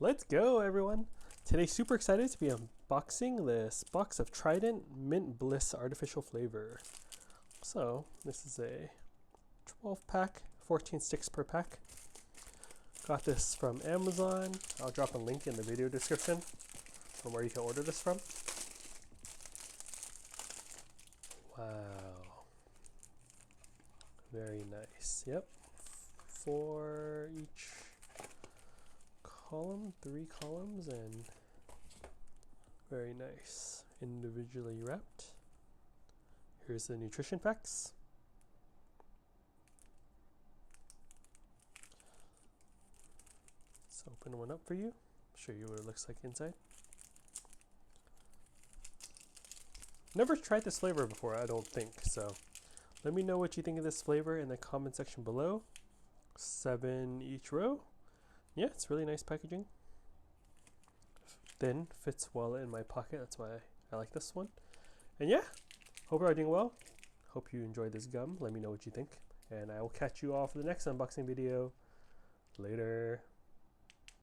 Let's go, everyone. Today, super excited to be unboxing this box of Trident Mint Bliss artificial flavor. So this is a 12 pack, 14 sticks per pack. Got this from Amazon. I'll drop a link in the video description from where you can order this from. Wow. Very nice. Yep. 4 each column, 3 columns, and very nice. Individually wrapped. Here's the nutrition facts. Let's open one up for you. Show you what it looks like inside. Never tried this flavor before, I don't think, so let me know what you think of this flavor in the comment section below. 7 each row. Yeah, it's really nice packaging. Thin, fits well in my pocket, that's why I like this one. And yeah, hope you're all doing well. Hope you enjoyed this gum. Let me know what you think. And I will catch you all for the next unboxing video. Later.